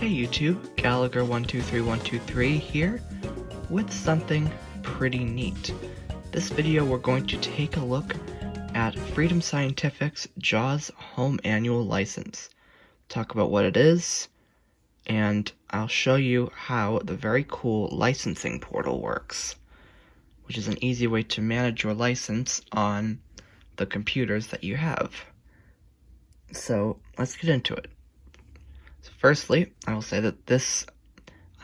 Hey YouTube, Gallagher123123 here with something pretty neat. This video we're going to take a look at Freedom Scientific's JAWS Home Annual License. Talk about what it is, and I'll show you how the very cool licensing portal works, which is an easy way to manage your license on the computers that you have. So let's get into it. So firstly, I will say that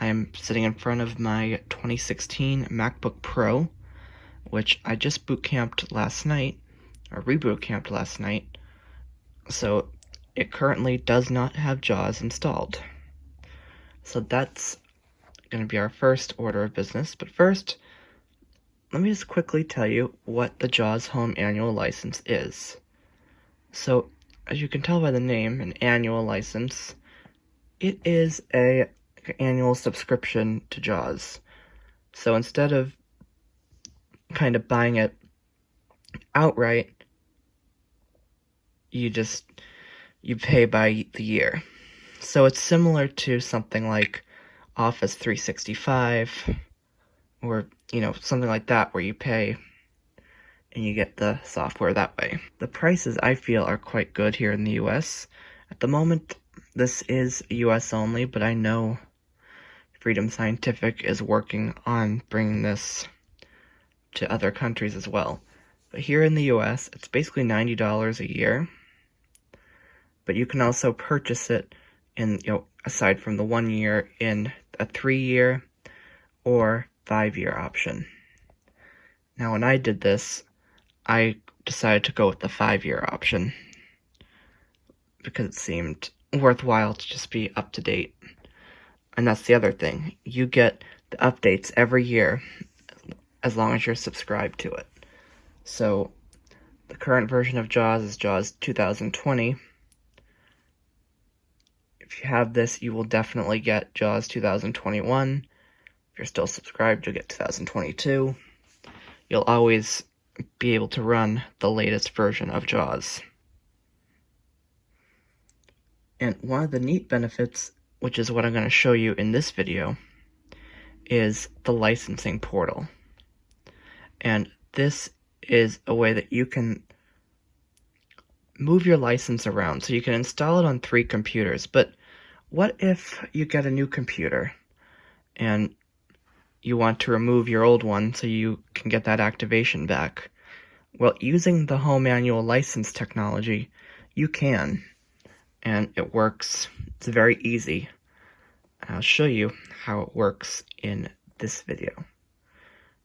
I am sitting in front of my 2016 MacBook Pro, which I just reboot camped last night, so it currently does not have JAWS installed. So that's going to be our first order of business, but first, let me just quickly tell you what the JAWS Home Annual License is. So, as you can tell by the name, an annual license, it is an annual subscription to JAWS. So instead of kind of buying it outright, you pay by the year. So it's similar to something like Office 365 or, something like that, where you pay and you get the software that way. The prices, I feel, are quite good here in the US. At the moment, this is US only, but I know Freedom Scientific is working on bringing this to other countries as well. But here in the US, it's basically $90 a year. But you can also purchase it in, aside from the 1 year, in a 3-year or 5-year option. Now, when I did this, I decided to go with the 5-year option because it seemed worthwhile to just be up to date. And that's the other thing. You get the updates every year as long as you're subscribed to it. So the current version of JAWS is JAWS 2020. If you have this, you will definitely get JAWS 2021. If you're still subscribed, you'll get 2022. You'll always be able to run the latest version of JAWS. And one of the neat benefits, which is what I'm going to show you in this video, is the licensing portal. And this is a way that you can move your license around. So you can install it on 3 computers, but what if you get a new computer and you want to remove your old one so you can get that activation back? Well, using the Home Annual License technology, you can. And it works. It's very easy. I'll show you how it works in this video.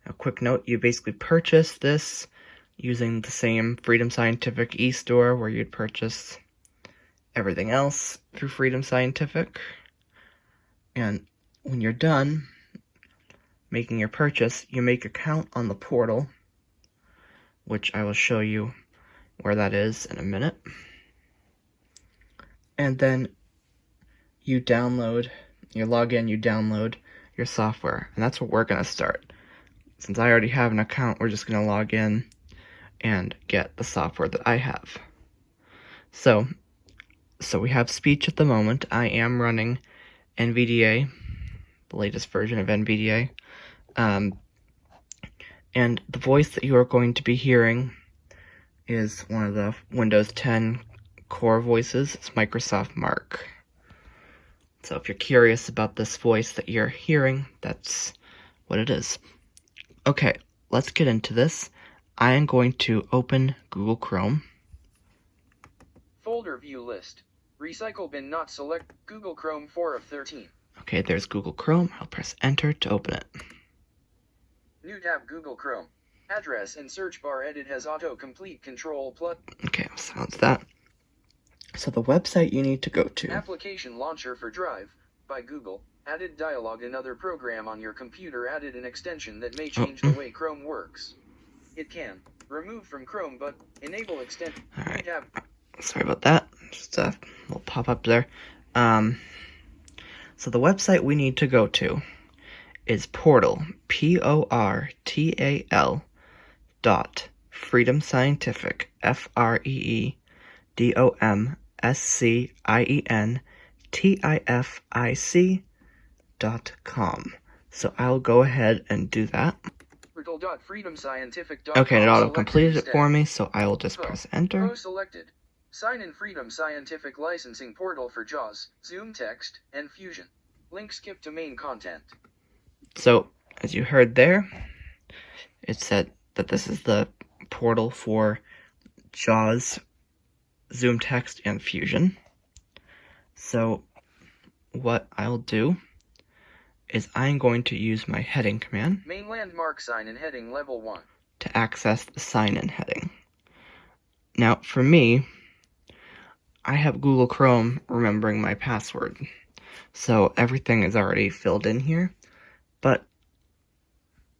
A quick note, you basically purchase this using the same Freedom Scientific e-store where you'd purchase everything else through Freedom Scientific. And when you're done making your purchase, you make a account on the portal, which I will show you where that is in a minute. And then you log in, you download your software. And that's where we're going to start. Since I already have an account, we're just going to log in and get the software that I have. So we have speech at the moment. I am running NVDA, the latest version of NVDA. And the voice that you are going to be hearing is one of the Windows 10 core voices. It's Microsoft Mark. So if you're curious about this voice that you're hearing, that's what it is. Okay, let's get into this. I am going to open Google Chrome. Folder view list. Recycle bin not select. Google Chrome 4 of 13. Okay, there's Google Chrome. I'll press enter to open it. New tab Google Chrome. Address and search bar edit has autocomplete control plus. Okay, I'll silence that. So the website you need to go to. Application launcher for Drive by Google. Added dialog. Another program on your computer added an extension that may change the way Chrome works. It can remove from Chrome but enable extend. Alright. Sorry about that. Just a little pop-up there. So the website we need to go to is portal, PORTAL freedomscientific, FREEDOMSCIENTIFIC tific.com. So I'll go ahead and do that. Freedomscientific.com. Okay, and it auto-completed it for me, so I will just press enter. Selected. Sign in Freedom Scientific licensing portal for JAWS, Zoom Text, and Fusion. Link skip to main content. So, as you heard there, it said that this is the portal for JAWS, Zoom Text, and Fusion. So, what I'll do is I'm going to use my heading command. Main landmark sign in heading level 1. To access the sign-in heading. Now, for me, I have Google Chrome remembering my password. So everything is already filled in here. But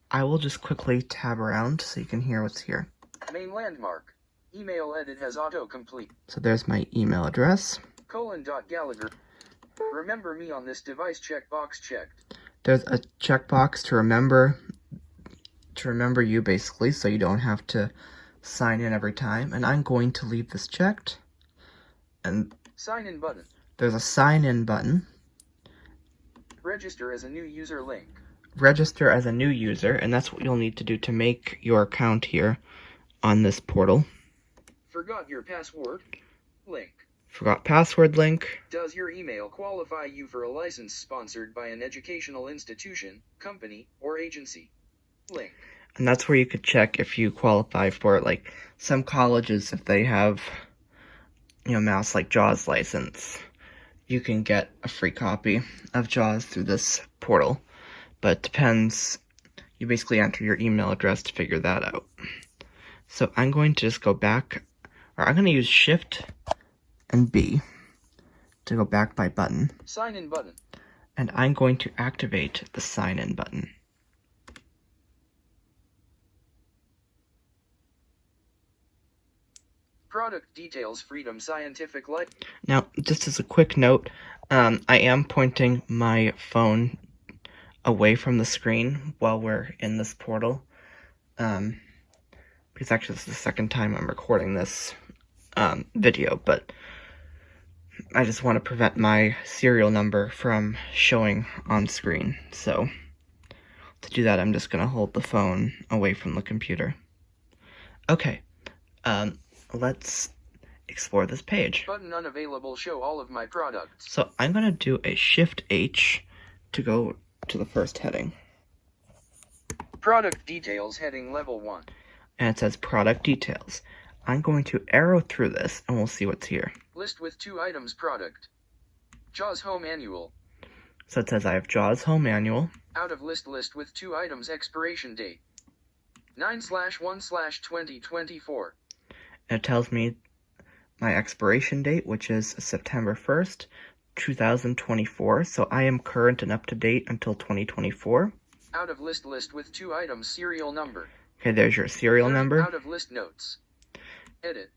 I will just quickly tab around so you can hear what's here. Main landmark. Email edit has autocomplete. So there's my email address. :Gallagher. Remember me on this device checkbox checked. There's a checkbox to remember you, basically, so you don't have to sign in every time. And I'm going to leave this checked. And sign in button. There's a sign in button. Register as a new user link. Register as a new user, and that's what you'll need to do to make your account here on this portal. Forgot your password? Link. Forgot password link. Does your email qualify you for a license sponsored by an educational institution, company, or agency? Link. And that's where you could check if you qualify for it. Like some colleges, if they have, Mouse like JAWS license, you can get a free copy of JAWS through this portal. But it depends. You basically enter your email address to figure that out. So I'm going to just go back, or I'm going to use Shift and B to go back by button. Sign in button. And I'm going to activate the sign in button. Product details Freedom Scientific Life. Now, just as a quick note, I am pointing my phone away from the screen while we're in this portal. Because actually this is the second time I'm recording this video, but I just want to prevent my serial number from showing on screen. So, to do that, I'm just going to hold the phone away from the computer. Okay, let's explore this page. Button unavailable, show all of my products. So I'm going to do a Shift H to go to the first heading. Product details heading level 1. And it says product details. I'm going to arrow through this and we'll see what's here. List with 2 items product. JAWS Home Annual. So it says I have JAWS Home Annual. Out of list with 2 items expiration date. 9/1/2024. And it tells me my expiration date, which is September 1st, 2024. So I am current and up to date until 2024. Out of list with 2 items serial number. Okay, there's your serial number. Out of list notes. Edit.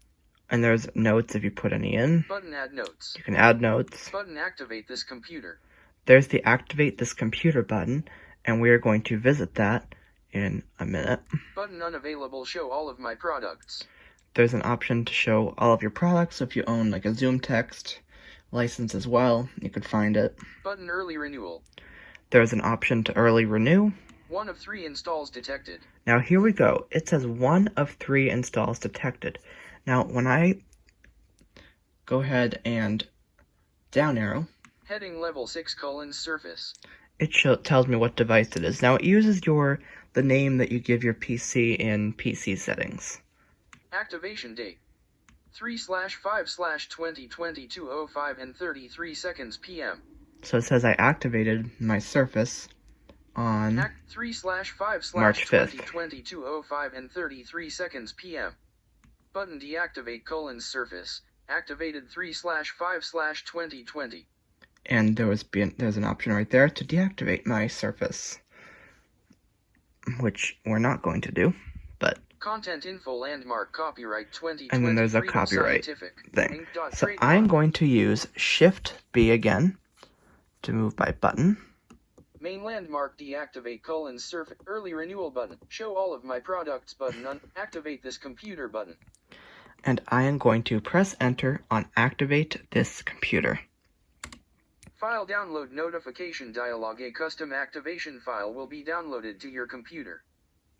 And there's notes if you put any in. Button add notes. You can add notes. Button activate this computer. There's the activate this computer button, and we are going to visit that in a minute. Button unavailable, show all of my products. There's an option to show all of your products. So if you own like a Zoom Text license as well, you could find it. Button early renewal. There's an option to early renew. 1 of 3 installs detected. Now here we go. It says 1 of 3 installs detected. Now when I go ahead and down arrow, heading level 6 : Surface. It tells me what device it is. Now it uses the name that you give your PC in PC settings. Activation date 3/5/2022 05 and 33 seconds PM. So it says I activated my Surface on 3/5/March 5th, 2022 05 and 33 seconds PM. Button deactivate : Surface. Activated 3/5/2020. And there's an option right there to deactivate my Surface, which we're not going to do, but content info landmark copyright 2020. And then there's a copyright thing. So I'm going to use Shift B again to move by button. Main landmark deactivate : Surface. Early renewal button. Show all of my products button. Activate this computer button. And I am going to press enter on activate this computer. File download notification dialog. A custom activation file will be downloaded to your computer.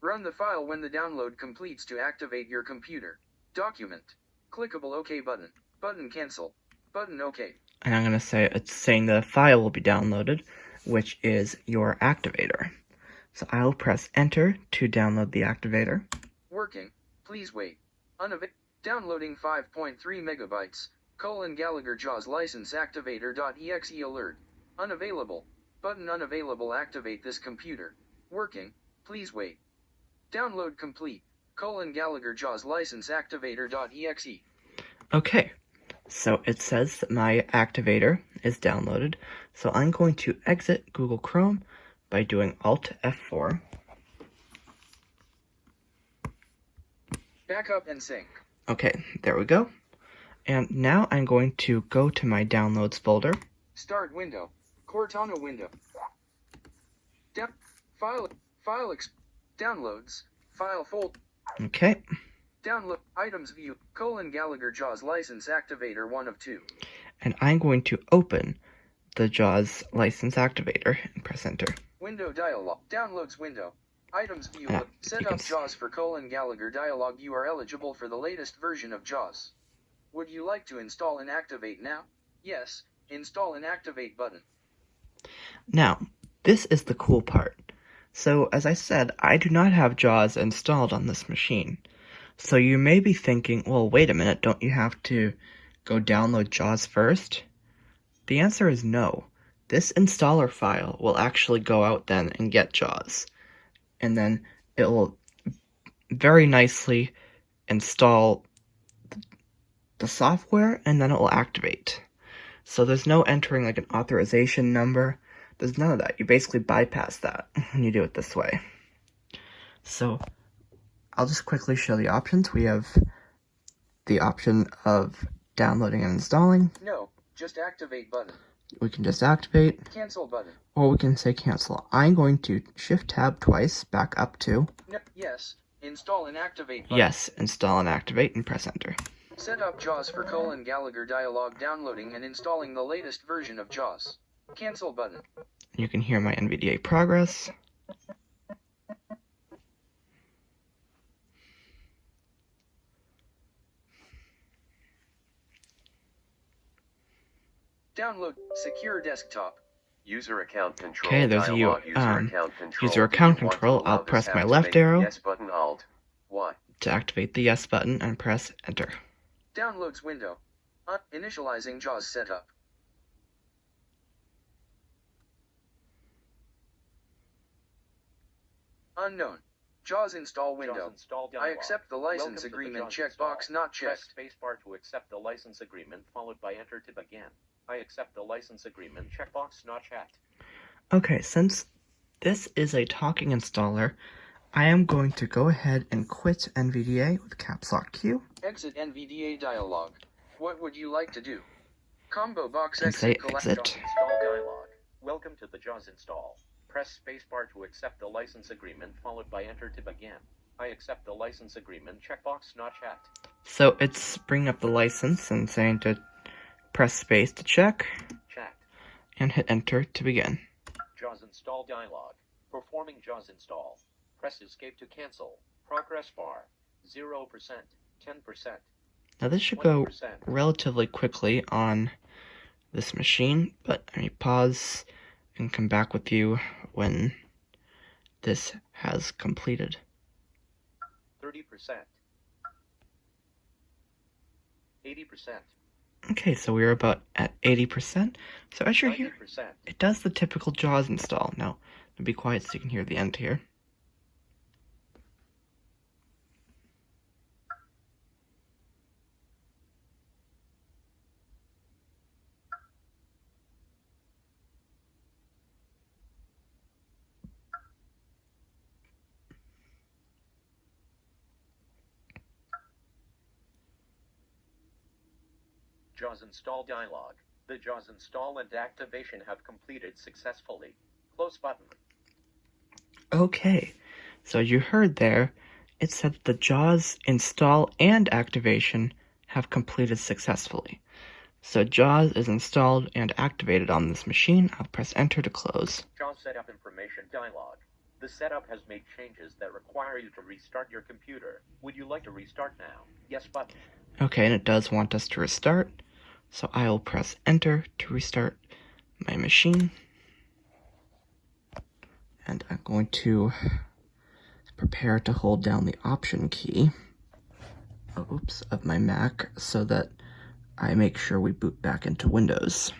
Run the file when the download completes to activate your computer. Document. Clickable OK button. Button cancel. Button OK. And I'm going to say it's saying the file will be downloaded, which is your activator. So I'll press enter to download the activator. Working. Please wait. Downloading 5.3 megabytes. Gallagher JAWS license activator.exe alert. Unavailable. Button unavailable. Activate this computer. Working. Please wait. Download complete. Gallagher JAWS license activator.exe. Okay, so it says that my activator is downloaded. So I'm going to exit Google Chrome by doing Alt F4. Backup and sync. Okay, there we go. And now I'm going to go to my downloads folder. Start window. Cortana window. Downloads. File fold. Okay. Download items view. Gallagher JAWS license activator 1 of 2. And I'm going to open the JAWS license activator and press enter. Window dialog. Downloads window. Items view. Set up JAWS for Gallagher dialog. You are eligible for the latest version of JAWS. Would you like to install and activate now? Yes. Install and activate button. Now, this is the cool part. So, as I said, I do not have JAWS installed on this machine. So you may be thinking, well, wait a minute, don't you have to go download JAWS first? The answer is no. This installer file will actually go out then and get JAWS. And then it will very nicely install the software, and then it will activate. So there's no entering like an authorization number. There's none of that. You basically bypass that when you do it this way. So I'll just quickly show the options. We have the option of downloading and installing. No, just activate button. We can just activate. Cancel button. Or we can say cancel. I'm going to shift tab twice, back up to. No, yes, install and activate button. Yes, install and activate, and press enter. Set up JAWS for Gallagher dialog. Downloading and installing the latest version of JAWS. Cancel button. You can hear my NVDA progress. Download secure desktop. User account control. Okay, there's dialog. user account control. I'll press my left arrow yes button Alt Y to activate the yes button and press enter. Downloads window. Initializing JAWS setup. Unknown. JAWS install window. JAWS install I dialog. accept the license Welcome to the agreement JAWS checkbox install. not checked. Press spacebar to accept the license agreement, followed by enter to begin. I accept the license agreement checkbox not checked. Okay, since this is a talking installer, I am going to go ahead and quit NVDA with caps lock Q. Exit NVDA dialog. What would you like to do? Combo box And say exit collect exit. JAWS. Install dialog. Welcome to the JAWS install. Press spacebar to accept the license agreement, followed by enter to begin. I accept the license agreement checkbox not checked. So it's bringing up the license and saying to press space to check Checked. and hit enter to begin. JAWS install dialog. Performing JAWS install. Press escape to cancel. Progress bar. 0%, 10%, Now this should go 20%. relatively quickly on this machine, but let me pause and come back with you when this has completed. 30%. 80%. Okay, so we're about at 80%. So as you're here, 90%. it does the typical JAWS install. Now, be quiet so you can hear the end here. JAWS install dialog. The JAWS install and activation have completed successfully. Close button. Okay, so you heard there, it said that the JAWS install and activation have completed successfully. So JAWS is installed and activated on this machine. I'll press enter to close. JAWS Setup Information dialog. The setup has made changes that require you to restart your computer. Would you like to restart now? Yes button. Okay, and it does want us to restart. So I will press enter to restart my machine. And I'm going to prepare to hold down the Option key of my Mac so that I make sure we boot back into Windows.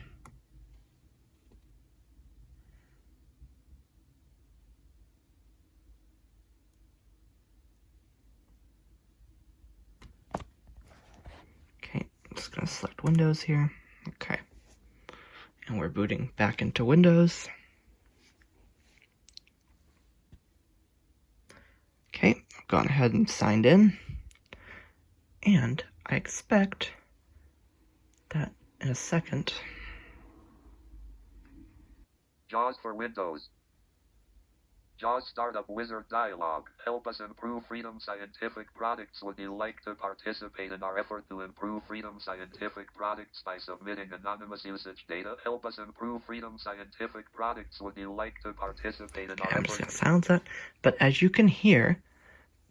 Okay, I'm just going to select Windows here. Okay. And we're booting back into Windows. Okay, I've gone ahead and signed in. And I expect that in a second. JAWS for Windows. JAWS Startup Wizard dialog. Help us improve Freedom Scientific products. Would you like to participate in our effort to improve Freedom Scientific products by submitting anonymous usage data? Help us improve Freedom Scientific products. Would you like to participate in our I'm just effort? going to silence that. But as you can hear,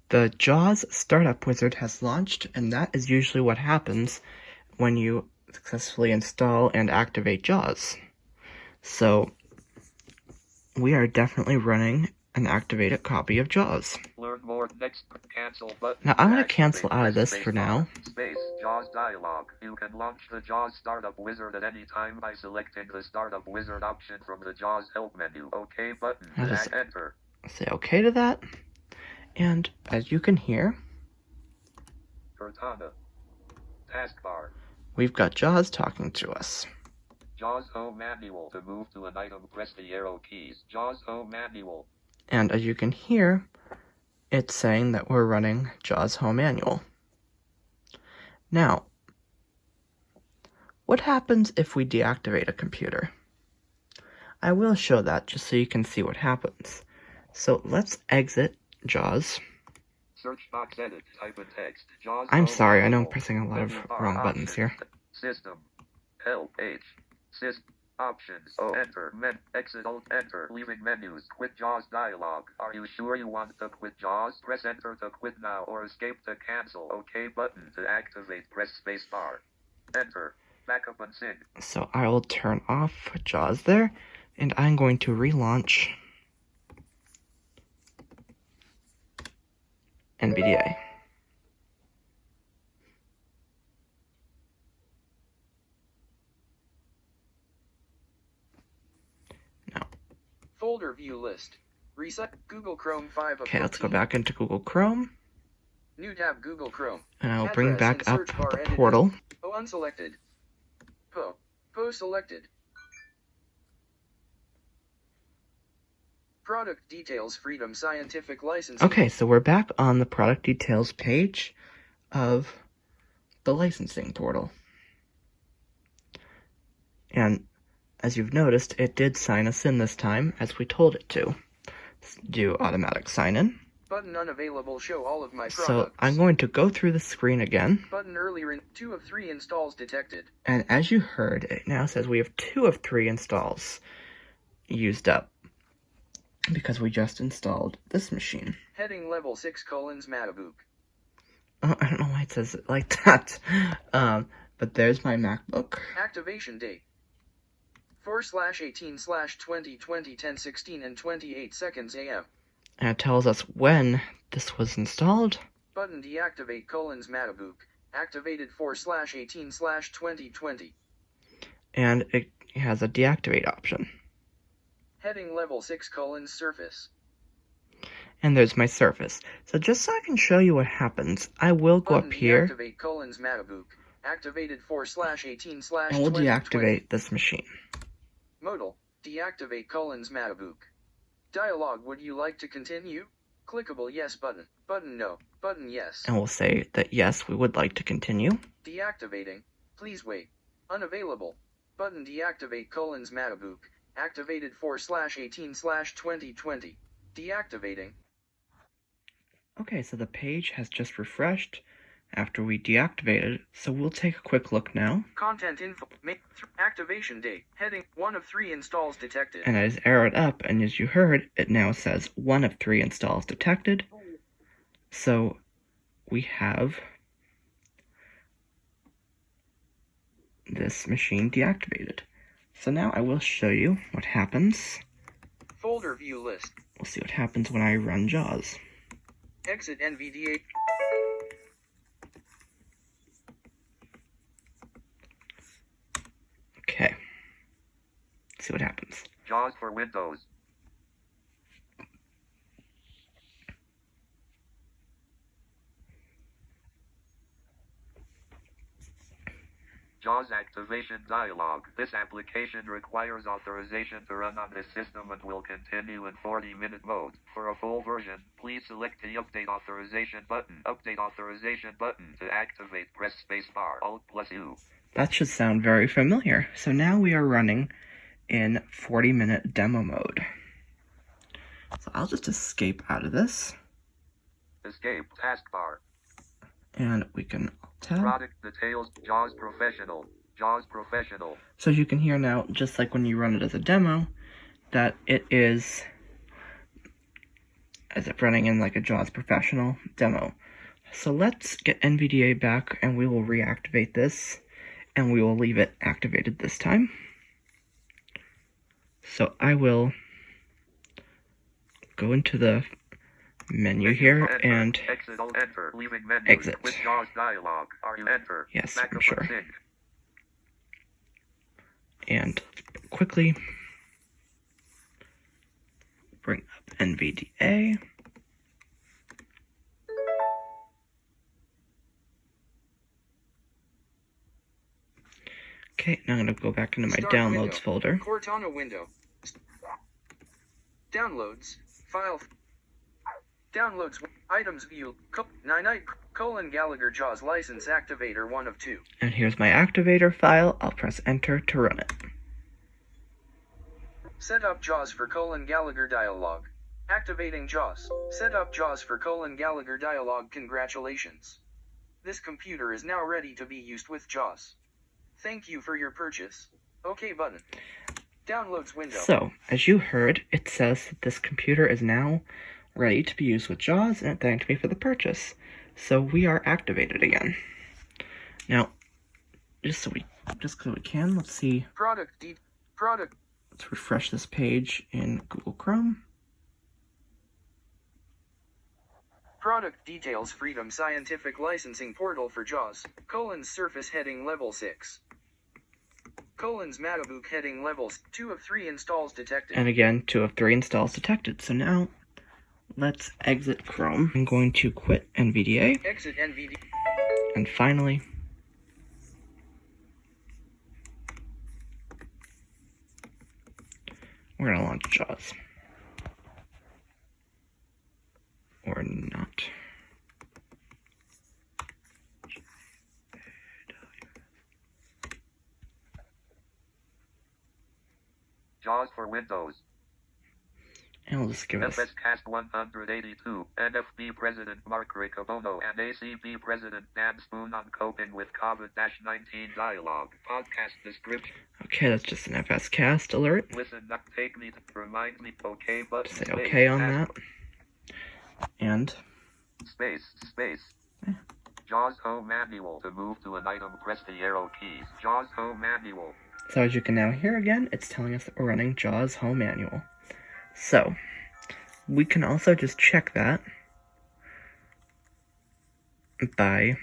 the JAWS Startup Wizard has launched, and that is usually what happens when you successfully install and activate JAWS. So we are definitely running an activated copy of JAWS. Learn more. Next. Cancel button. Now I'm going to cancel out of this for now. Space. JAWS dialog. You can launch the JAWS Startup Wizard at any time by selecting the Startup Wizard option from the JAWS Help menu. OK button. I'll just Enter. say OK to that. And as you can hear, Cortana. Taskbar. we've got JAWS talking to us. JAWS Home Manual. To move to an item, press the arrow keys. JAWS Home Manual. And as you can hear, it's saying that we're running JAWS Home Manual. Now, what happens if we deactivate a computer? I will show that just so you can see what happens. So let's exit JAWS. Search box edit. Type in text. JAWS I'm Home sorry, I know I'm Manual. pressing a lot of Menu bar wrong options. buttons here. System. Help H. System. Options. Enter. Exit Alt. Enter. Leaving menus. Quit JAWS dialog. Are you sure you want to quit JAWS? Press Enter to quit now or Escape to cancel. OK button. To activate, press spacebar. Enter. Backup and sync. So I will turn off JAWS there, and I'm going to relaunch NVDA. Folder view list. Reset Google Chrome 5 of Okay, let's go 14. back into Google Chrome, New tab Google Chrome. and I'll bring Address back in up search bar the edited. portal. O unselected. Po selected. Product details Freedom Scientific Licensing. Okay, so we're back on the product details page of the licensing portal. And as you've noticed, it did sign us in this time, as we told it to. Do automatic sign in. Button unavailable. Show all of my products. So I'm going to go through the screen again. Button earlier in 2 of 3 installs detected. And as you heard, it now says we have 2 of 3 installs used up, because we just installed this machine. Heading level 6 : Matabook. Oh, I don't know why it says it like that. But there's my MacBook. Activation date 4/18/2020 10:16 and 28 seconds AM. And it tells us when this was installed. Button deactivate : Matabook. Activated 4/18/2020. And it has a deactivate option. Heading level 6 : Surface. And there's my Surface. So just so I can show you what happens, I will go Button up here, deactivate : Matabook. Activated 4/18/2020. and we'll deactivate this machine. Modal. Deactivate : Matabook. Dialog. Would you like to continue? Clickable yes button. Button no. Button yes. And we'll say that yes, we would like to continue. Deactivating. Please wait. Unavailable. Button deactivate : Matabook. Activated 4/18/2020. Deactivating. Okay, so the page has just refreshed, after we deactivated it. So we'll take a quick look now. Content info. Activation date. Heading 1 of 3 installs detected. And I just arrowed up, and as you heard, it now says 1 of 3 installs detected. So we have this machine deactivated. So now I will show you what happens. Folder view list. We'll see what happens when I run JAWS. Exit NVDA. Okay. Let's see what happens. JAWS for Windows. JAWS activation dialog. This application requires authorization to run on this system and will continue in 40-minute mode. For a full version, please select the Update Authorization button. Update Authorization button. To activate, press spacebar, Alt+U. That should sound very familiar. So now we are running in 40-minute demo mode. So I'll just escape out of this. Escape, taskbar. And we can tab. Product details, JAWS Professional. JAWS Professional. So as you can hear now, just like when you run it as a demo, that it is as if running in like a JAWS Professional demo. So let's get NVDA back and we will reactivate this and we will leave it activated this time. So I will go into the menu here Enter. and Exit, enter. Leaving menu. exit. With JAWS dialog. Are you enter? Yes, Backup I'm sure. sync. And quickly bring up NVDA. Okay, now I'm going to go back into my Start downloads window. folder. Cortana window. Downloads. File. Downloads. Items view. Gallagher JAWS license activator 1 of 2. And here's my activator file. I'll press enter to run it. Set up JAWS for Gallagher dialog. Activating JAWS. Set up JAWS for Gallagher dialog. Congratulations. This computer is now ready to be used with JAWS. Thank you for your purchase. OK button. Downloads window. So, as you heard, it says that this computer is now ready to be used with JAWS, and it thanked me for the purchase. So we are activated again. Now, just so we can, let's see. Product. Let's refresh this page in Google Chrome. Product details. Freedom Scientific Licensing Portal for JAWS. Surface heading level 6. Matabook heading levels 2 of 3 installs detected. And again, 2 of 3 installs detected. So now, let's exit Chrome. I'm going to quit NVDA. Exit NVDA. And finally, we're going to launch JAWS. Or not. JAWS for Windows. And we'll just give us FSCast 182, NFB President Mark Riccobono and ACB President Dan Spoon on coping with COVID-19 dialogue. Podcast description. okay, that's just an FSCast alert. Listen, not take me to remind me. OK button. Say space, okay on task- that. And Space. JAWS Home Manual. To move to an item, press the arrow keys. JAWS Home Manual. so as you can now hear again, it's telling us that we're running JAWS Home Manual. So, we can also just check that by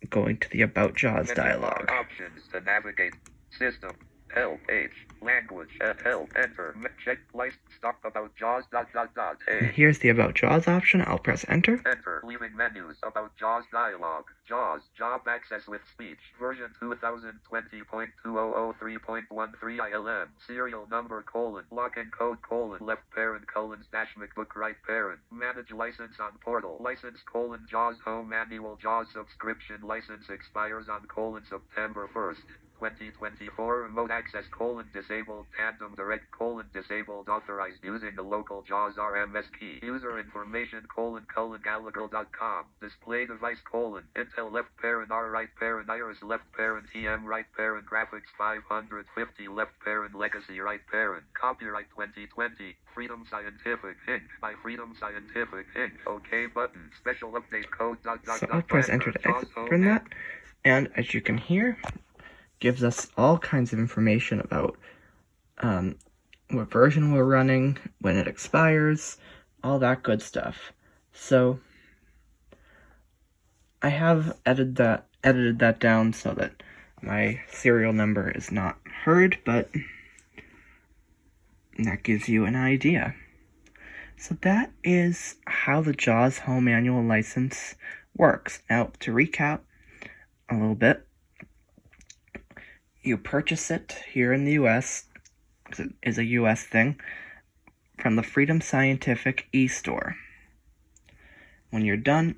going to the About JAWS Menu dialog. bar options to navigate. System. Help. H. Language. Help. Enter. Check. License. Stop about JAWS. And A. here's the About JAWS option. I'll press enter. Enter. Leaving menus. About JAWS dialog. JAWS. Job access with speech. Version 2020.2003.13 ILM. Serial number : login code : left parent : / MacBook right parent. Manage license on portal. License : JAWS Home Manual. JAWS subscription license expires on : September 1st. 2024 remote access disabled tandem direct disabled authorized using the local JAWS RMS key. User information Gallagher.com. Display device Intel left parent R right parent Iris left parent TM right parent graphics 550 left parent legacy right parent. Copyright 2020 Freedom Scientific Inc. by Freedom Scientific Inc. OK button. Special update code. So I'll press enter to exit from that, and as you can hear, gives us all kinds of information about what version we're running, when it expires, all that good stuff. So I have edited that down so that my serial number is not heard, but that gives you an idea. So that is how the JAWS Home Manual License works. Now, to recap a little bit, you purchase it here in the US, because it is a US thing, from the Freedom Scientific e-store. When you're done,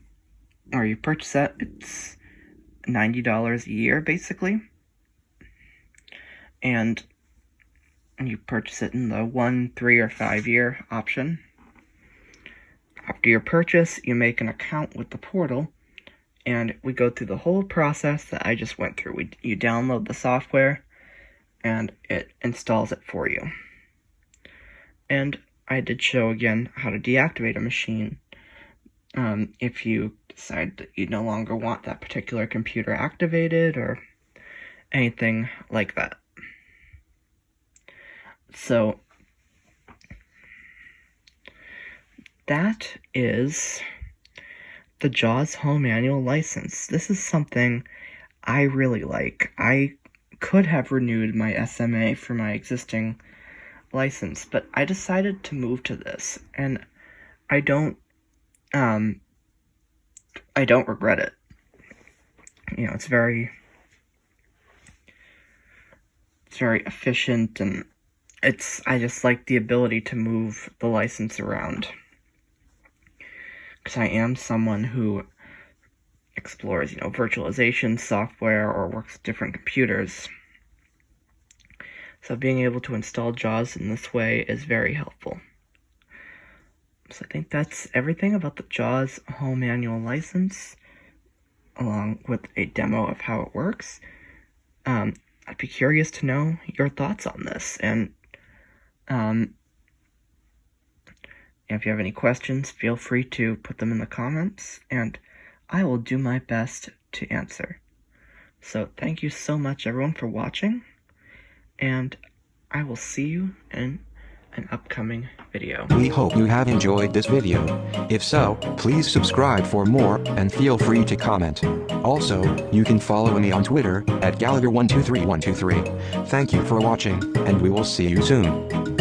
or you purchase it, it's $90 a year, basically. And you purchase it in the 1, 3, or 5 year option. After your purchase, you make an account with the portal, and we go through the whole process that I just went through. You download the software, and it installs it for you. And I did show again how to deactivate a machine if you decide that you no longer want that particular computer activated or anything like that. So that is the JAWS Home Manual License. This is something I really like. I could have renewed my SMA for my existing license, but I decided to move to this, and I don't regret it. You know, it's very efficient, and I just like the ability to move the license around. Because I am someone who explores, virtualization software or works with different computers. So being able to install JAWS in this way is very helpful. So I think that's everything about the JAWS Home Manual License, along with a demo of how it works. I'd be curious to know your thoughts on this, and if you have any questions, feel free to put them in the comments, and I will do my best to answer. So thank you so much, everyone, for watching, and I will see you in an upcoming video. We hope you have enjoyed this video. If so, please subscribe for more, and feel free to comment. Also, you can follow me on Twitter, @Gallagher123123. Thank you for watching, and we will see you soon.